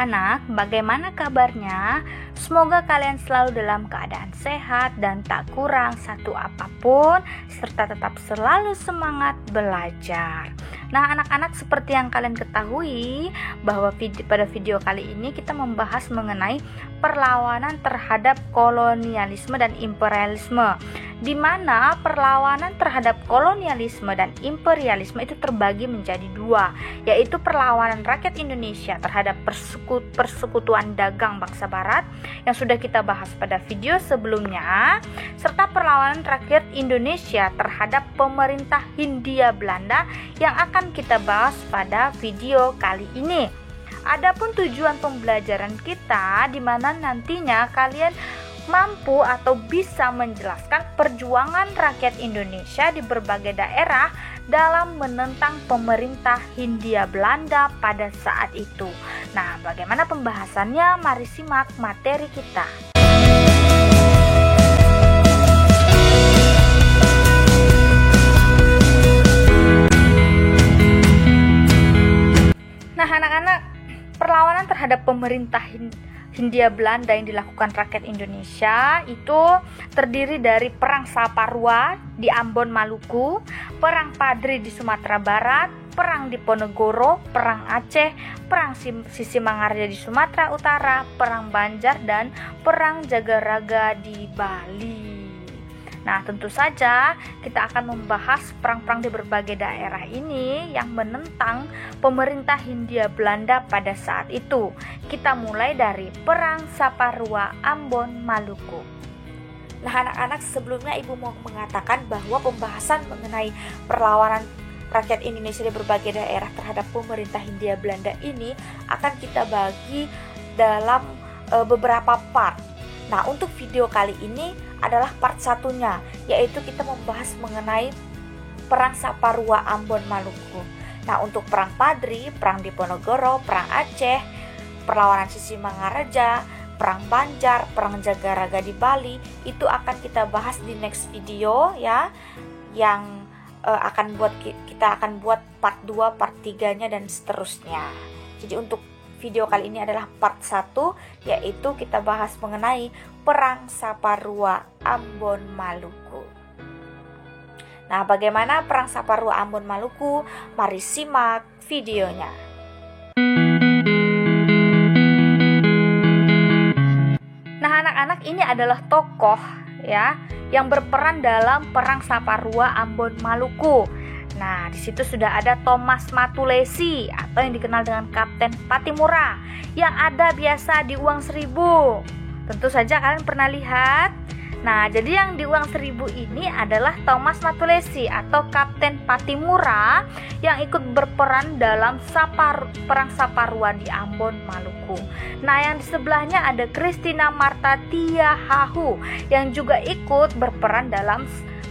anak-anak, bagaimana kabarnya? Semoga kalian selalu dalam keadaan sehat dan tak kurang satu apapun, serta tetap selalu semangat belajar. Nah, anak-anak, seperti yang kalian ketahui bahwa pada video kali ini kita membahas mengenai perlawanan terhadap kolonialisme dan imperialisme, di mana perlawanan terhadap kolonialisme dan imperialisme itu terbagi menjadi dua, yaitu perlawanan rakyat Indonesia terhadap persekutuan dagang bangsa Barat yang sudah kita bahas pada video sebelumnya, serta perlawanan rakyat Indonesia terhadap pemerintah Hindia Belanda yang akan kita bahas pada video kali ini. Adapun tujuan pembelajaran kita, di mana nantinya kalian mampu atau bisa menjelaskan perjuangan rakyat Indonesia di berbagai daerah dalam menentang pemerintah Hindia Belanda pada saat itu. Nah, bagaimana pembahasannya? Mari simak materi kita. Nah, anak-anak, perlawanan terhadap pemerintah Hindia Belanda yang dilakukan rakyat Indonesia itu terdiri dari Perang Saparua di Ambon, Maluku, Perang Padri di Sumatera Barat, Perang Diponegoro, Perang Aceh, Perang Sisingamaraja di Sumatera Utara, Perang Banjar, dan Perang Jagaraga di Bali. Nah, tentu saja kita akan membahas perang-perang di berbagai daerah ini yang menentang pemerintah Hindia Belanda pada saat itu. Kita mulai dari Perang Saparua Ambon, Maluku. Nah, anak-anak, sebelumnya Ibu mau mengatakan bahwa pembahasan mengenai perlawanan rakyat Indonesia di berbagai daerah terhadap pemerintah Hindia Belanda ini akan kita bagi dalam beberapa part. Nah, untuk video kali ini adalah part satunya, yaitu kita membahas mengenai Perang Saparua Ambon, Maluku. Nah, untuk Perang Padri, Perang Diponegoro, Perang Aceh, perlawanan Sisingamaraja, Perang Banjar, Perang Jagaraga di Bali, itu akan kita bahas di next video ya, yang kita akan buat part 2, part 3-nya dan seterusnya. Jadi untuk video kali ini adalah part 1, yaitu kita bahas mengenai Perang Saparua Ambon, Maluku. Nah, bagaimana Perang Saparua Ambon, Maluku? Mari simak videonya. Nah, anak-anak, ini adalah tokoh ya yang berperan dalam Perang Saparua Ambon, Maluku. Nah, di situ sudah ada Thomas Matulesi atau yang dikenal dengan Kapten Patimura yang ada biasa di uang 1000. Tentu saja kalian pernah lihat. Nah, jadi yang di uang 1000 ini adalah Thomas Matulesi atau Kapten Patimura yang ikut berperan dalam Perang Saparua di Ambon, Maluku. Nah, yang di sebelahnya ada Christina Marta Tiahahu yang juga ikut berperan dalam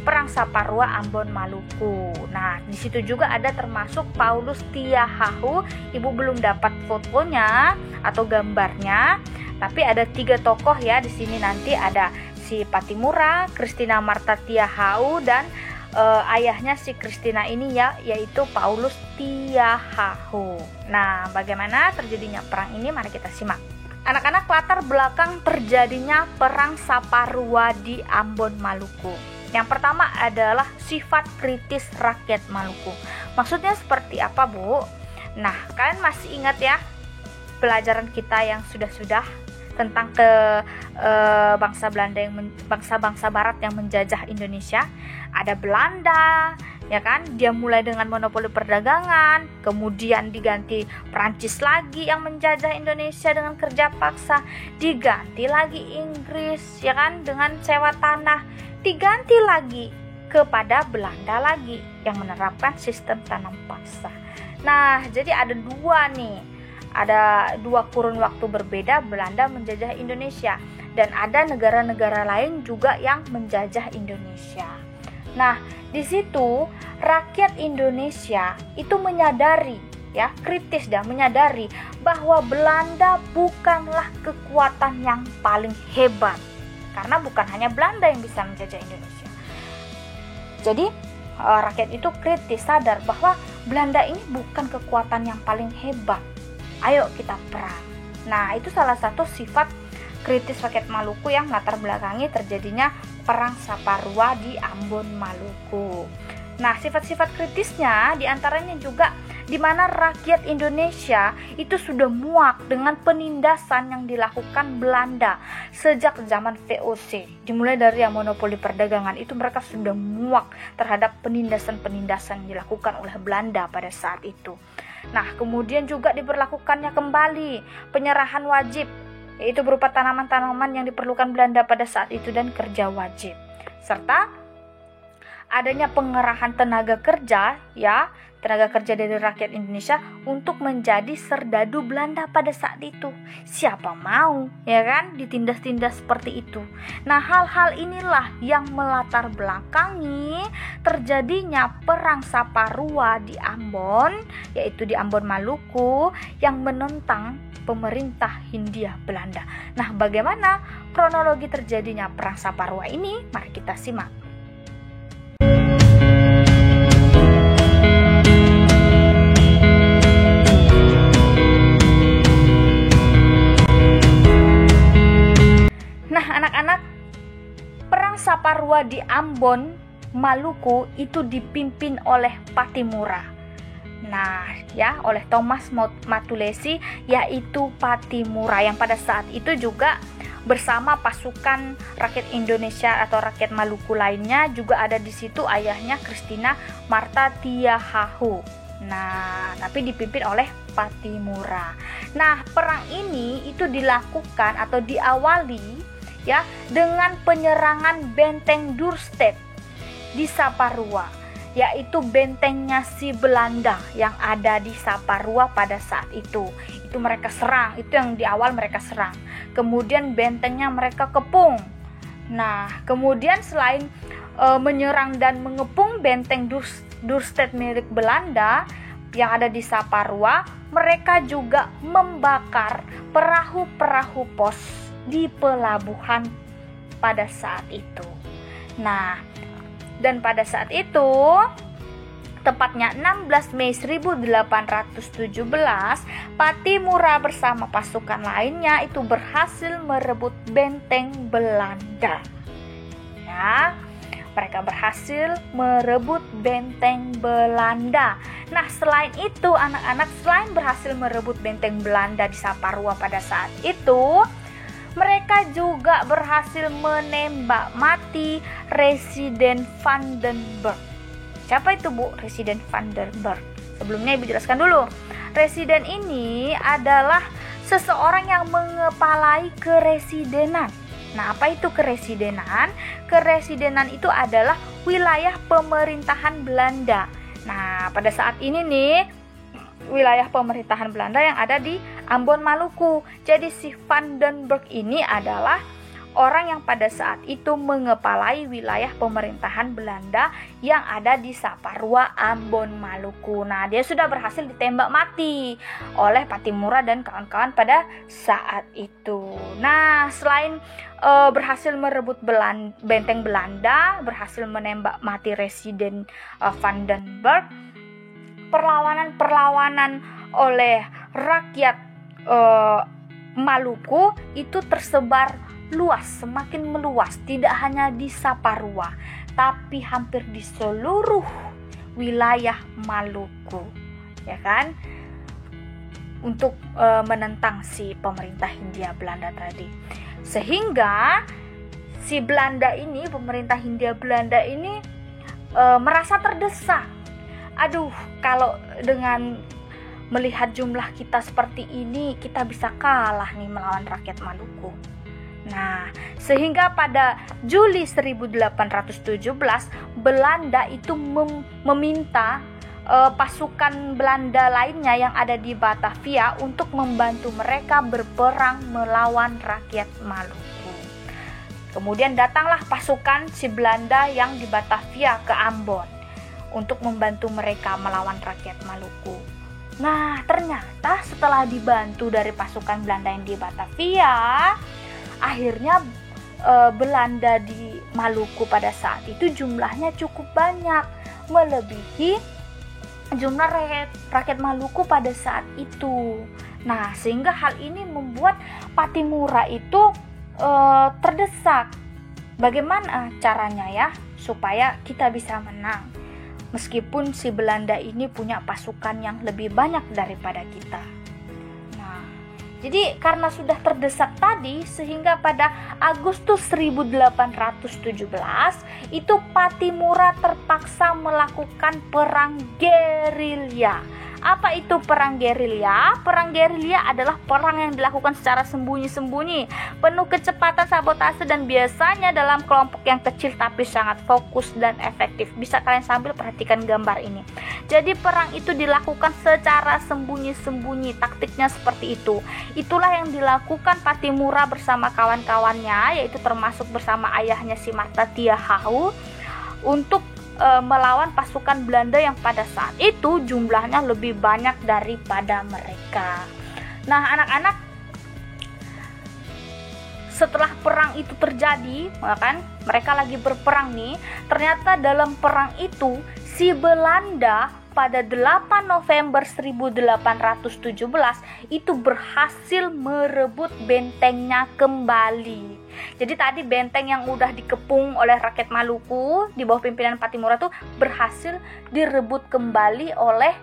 Perang Saparua Ambon, Maluku. Nah, di situ juga ada termasuk Paulus Tiahahu. Ibu belum dapat fotonya atau gambarnya, tapi ada 3 tokoh ya di sini. Nanti ada si Patimura, Christina Marta Tiahahu, dan ayahnya si Christina ini ya, yaitu Paulus Tiahahu. Nah, bagaimana terjadinya perang ini? Mari kita simak. Anak-anak, latar belakang terjadinya Perang Saparua di Ambon, Maluku. Yang pertama adalah sifat kritis rakyat Maluku. Maksudnya seperti apa, Bu? Nah, kalian masih ingat ya pelajaran kita yang sudah-sudah tentang bangsa-bangsa Barat yang menjajah Indonesia? Ada Belanda, ya kan? Dia mulai dengan monopoli perdagangan, kemudian diganti Prancis lagi yang menjajah Indonesia dengan kerja paksa, diganti lagi Inggris, ya kan, dengan sewa tanah, diganti lagi kepada Belanda lagi yang menerapkan sistem tanam paksa. Nah, jadi ada dua kurun waktu berbeda Belanda menjajah Indonesia, dan ada negara-negara lain juga yang menjajah Indonesia. Nah, di situ rakyat Indonesia itu menyadari ya, kritis dan menyadari bahwa Belanda bukanlah kekuatan yang paling hebat, karena bukan hanya Belanda yang bisa menjajah Indonesia. Jadi rakyat itu kritis, sadar bahwa Belanda ini bukan kekuatan yang paling hebat. Ayo kita perang. Nah, itu salah satu sifat kritis rakyat Maluku yang latar belakangi terjadinya Perang Saparua di Ambon Maluku. Nah, sifat-sifat kritisnya diantaranya juga di mana rakyat Indonesia itu sudah muak dengan penindasan yang dilakukan Belanda sejak zaman VOC. Dimulai dari yang monopoli perdagangan itu, mereka sudah muak terhadap penindasan-penindasan yang dilakukan oleh Belanda pada saat itu. Nah, kemudian juga diberlakukannya kembali penyerahan wajib, yaitu berupa tanaman-tanaman yang diperlukan Belanda pada saat itu dan kerja wajib, serta adanya pengerahan tenaga kerja dari rakyat Indonesia untuk menjadi serdadu Belanda pada saat itu. Siapa mau, ya kan, ditindas-tindas seperti itu. Nah, hal-hal inilah yang melatar belakangi terjadinya Perang Saparua di Ambon, yaitu di Ambon Maluku, yang menentang pemerintah Hindia Belanda. Nah, bagaimana kronologi terjadinya Perang Saparua ini? Mari kita simak. Nah, anak-anak, Perang Saparua di Ambon Maluku itu dipimpin oleh Patimura. Nah, oleh Thomas Matulesi, yaitu Patimura, yang pada saat itu juga bersama pasukan rakyat Indonesia atau rakyat Maluku lainnya, juga ada di situ ayahnya Christina Marta Tiahahu. Nah, tapi dipimpin oleh Patimura. Nah, perang ini itu dilakukan atau diawali dengan penyerangan benteng Dorstad di Saparua, yaitu bentengnya si Belanda yang ada di Saparua pada saat itu. Itu mereka serang, itu yang di awal mereka serang. Kemudian bentengnya mereka kepung. Nah, kemudian selain menyerang dan mengepung benteng Dorstad milik Belanda yang ada di Saparua, mereka juga membakar perahu-perahu pos di pelabuhan pada saat itu. Nah, dan pada saat itu, tepatnya 16 Mei 1817, Patimura bersama pasukan lainnya itu berhasil merebut benteng Belanda. Mereka berhasil merebut benteng Belanda. Nah, selain itu, anak-anak, selain berhasil merebut benteng Belanda di Saparua pada saat itu, mereka juga berhasil menembak mati Residen Vandenberg. Siapa itu, Bu? Residen Vandenberg. Sebelumnya Ibu jelaskan dulu. Residen ini adalah seseorang yang mengepalai keresidenan. Nah, apa itu keresidenan? Keresidenan itu adalah wilayah pemerintahan Belanda. Nah, pada saat ini nih, wilayah pemerintahan Belanda yang ada di Ambon Maluku. Jadi si Vandenberg ini adalah orang yang pada saat itu mengepalai wilayah pemerintahan Belanda yang ada di Saparua, Ambon Maluku. Nah, dia sudah berhasil ditembak mati oleh Patimura dan kawan-kawan pada saat itu. Nah, selain berhasil merebut benteng Belanda, berhasil menembak mati Residen Vandenberg, perlawanan oleh rakyat Maluku itu tersebar luas, semakin meluas, tidak hanya di Saparua, tapi hampir di seluruh wilayah Maluku, ya kan? Untuk menentang si pemerintah Hindia Belanda tadi. Sehingga si Belanda ini, pemerintah Hindia Belanda ini merasa terdesak. Aduh, kalau dengan melihat jumlah kita seperti ini, kita bisa kalah nih melawan rakyat Maluku. Nah, sehingga pada Juli 1817, Belanda itu meminta pasukan Belanda lainnya yang ada di Batavia untuk membantu mereka berperang melawan rakyat Maluku. Kemudian datanglah pasukan si Belanda yang di Batavia ke Ambon untuk membantu mereka melawan rakyat Maluku. Nah, ternyata setelah dibantu dari pasukan Belanda yang di Batavia, akhirnya Belanda di Maluku pada saat itu jumlahnya cukup banyak, melebihi jumlah rakyat Maluku pada saat itu. Nah, sehingga hal ini membuat Pattimura itu terdesak. Bagaimana caranya ya supaya kita bisa menang? Meskipun si Belanda ini punya pasukan yang lebih banyak daripada kita. Nah, jadi karena sudah terdesak tadi, sehingga pada Agustus 1817 itu Pattimura terpaksa melakukan perang gerilya. Apa itu perang gerilya? Perang gerilya adalah perang yang dilakukan secara sembunyi-sembunyi, penuh kecepatan, sabotase, dan biasanya dalam kelompok yang kecil tapi sangat fokus dan efektif. Bisa kalian sambil perhatikan gambar ini. Jadi perang itu dilakukan secara sembunyi-sembunyi, taktiknya seperti itu. Itulah yang dilakukan Pattimura bersama kawan-kawannya, yaitu termasuk bersama ayahnya si Marta Tiahahu, untuk melawan pasukan Belanda yang pada saat itu jumlahnya lebih banyak daripada mereka. Nah, anak-anak, setelah perang itu terjadi, kan mereka lagi berperang nih. Ternyata dalam perang itu si Belanda pada 8 November 1817 itu berhasil merebut bentengnya kembali. Jadi tadi benteng yang udah dikepung oleh rakyat Maluku di bawah pimpinan Pattimura itu berhasil direbut kembali oleh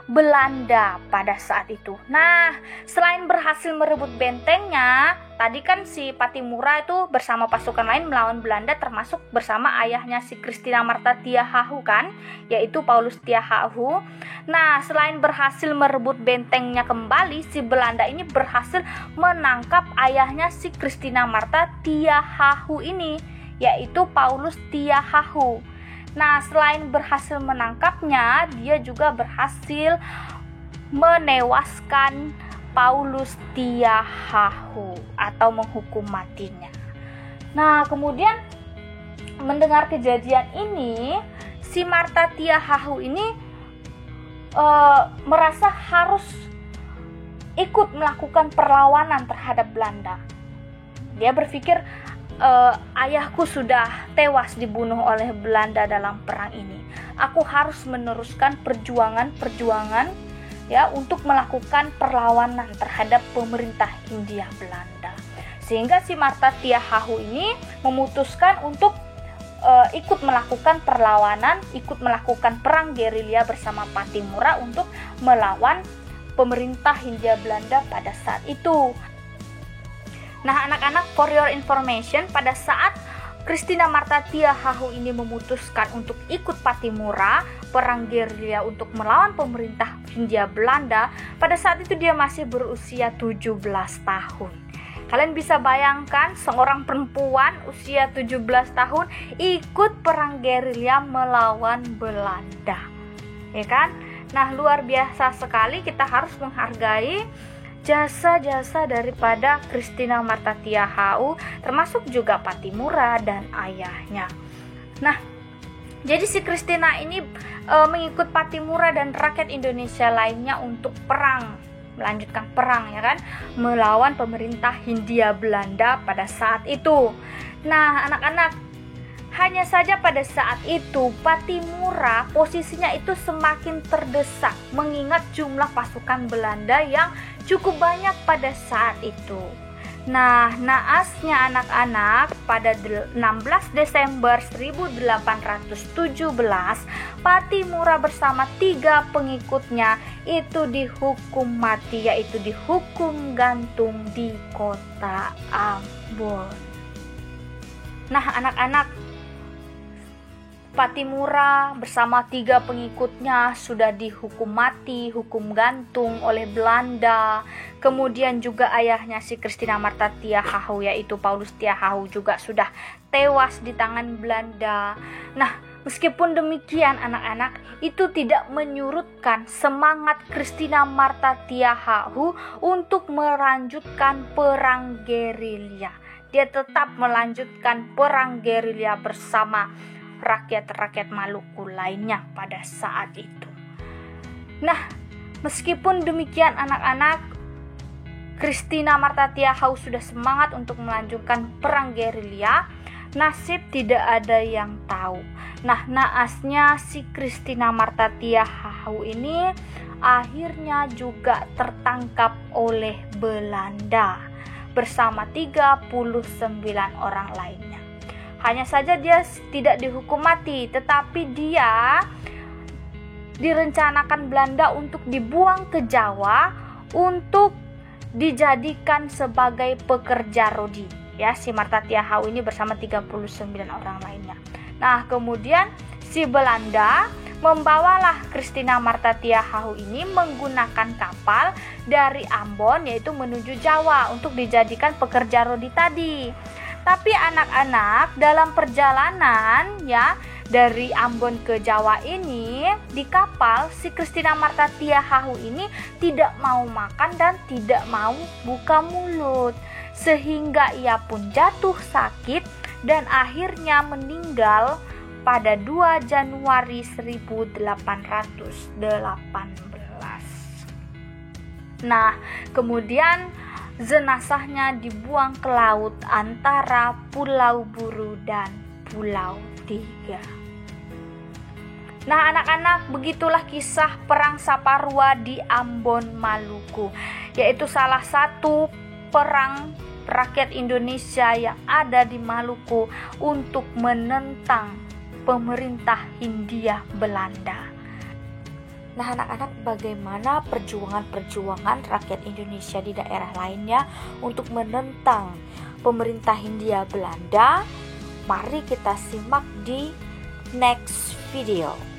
Belanda pada saat itu. Nah, selain berhasil merebut bentengnya, tadi kan si Pattimura itu bersama pasukan lain melawan Belanda, termasuk bersama ayahnya si Christina Marta Tiahahu kan, yaitu Paulus Tiahahu. Nah, selain berhasil merebut bentengnya kembali, si Belanda ini berhasil menangkap ayahnya si Christina Marta Tiahahu ini, yaitu Paulus Tiahahu. Nah, selain berhasil menangkapnya, dia juga berhasil menewaskan Paulus Tiahahu atau menghukum matinya. Nah, kemudian mendengar kejadian ini, si Marta Tiahahu ini merasa harus ikut melakukan perlawanan terhadap Belanda. Dia berpikir, ayahku sudah tewas dibunuh oleh Belanda dalam perang ini. Aku harus meneruskan perjuangan ya untuk melakukan perlawanan terhadap pemerintah Hindia Belanda. Sehingga si Marta Tiahahu ini memutuskan untuk ikut melakukan perlawanan, ikut melakukan perang gerilya bersama Pattimura untuk melawan pemerintah Hindia Belanda pada saat itu. Nah, anak-anak, for your information, pada saat Christina Marta Tiahahu ini memutuskan untuk ikut Pattimura perang gerilya untuk melawan pemerintah Hindia Belanda, pada saat itu dia masih berusia 17 tahun. Kalian bisa bayangkan seorang perempuan usia 17 tahun ikut perang gerilya melawan Belanda, ya kan? Nah, luar biasa sekali. Kita harus menghargai jasa-jasa daripada Christina Marta Tiahahu, termasuk juga Pattimura dan ayahnya. Nah, jadi si Christina ini mengikut Pattimura dan rakyat Indonesia lainnya untuk melanjutkan perang, ya kan, melawan pemerintah Hindia Belanda pada saat itu. Nah, anak-anak, hanya saja pada saat itu Pattimura posisinya itu semakin terdesak mengingat jumlah pasukan Belanda yang cukup banyak pada saat itu. Nah, naasnya anak-anak, pada 16 Desember 1817 Pattimura bersama 3 pengikutnya itu dihukum mati, yaitu dihukum gantung di kota Ambon. Nah, anak-anak, Pattimura bersama 3 pengikutnya sudah dihukum mati, hukum gantung oleh Belanda. Kemudian juga ayahnya si Christina Marta Tiahahu, yaitu Paulus Tiahahu, juga sudah tewas di tangan Belanda. Nah, meskipun demikian anak-anak, itu tidak menyurutkan semangat Christina Marta Tiahahu untuk melanjutkan perang gerilya. Dia tetap melanjutkan perang gerilya bersama rakyat-rakyat Maluku lainnya pada saat itu. Nah, meskipun demikian anak-anak, Christina Marta Tiahahu sudah semangat untuk melanjutkan perang gerilya. nasib tidak ada yang tahu. Nah, naasnya si Christina Martha Tiahahu ini akhirnya juga tertangkap oleh Belanda bersama 39 orang lainnya. Hanya saja dia tidak dihukum mati, tetapi dia direncanakan Belanda untuk dibuang ke Jawa untuk dijadikan sebagai pekerja rodi. Ya, si Martha Tiahahu ini bersama 39 orang lainnya. Nah, kemudian si Belanda membawalah Christina Martha Tiahahu ini menggunakan kapal dari Ambon yaitu menuju Jawa untuk dijadikan pekerja rodi tadi. Tapi anak-anak dalam perjalanan ya dari Ambon ke Jawa ini di kapal si Christina Martha Tiahahu ini tidak mau makan dan tidak mau buka mulut sehingga ia pun jatuh sakit dan akhirnya meninggal pada 2 Januari 1818. Nah, kemudian jenazahnya dibuang ke laut antara Pulau Buru dan Pulau Tiga. Nah, anak-anak, begitulah kisah Perang Saparua di Ambon, Maluku, yaitu salah satu perang rakyat Indonesia yang ada di Maluku untuk menentang pemerintah Hindia Belanda. Nah, anak-anak, bagaimana perjuangan rakyat Indonesia di daerah lainnya untuk menentang pemerintah Hindia Belanda? Mari kita simak di next video.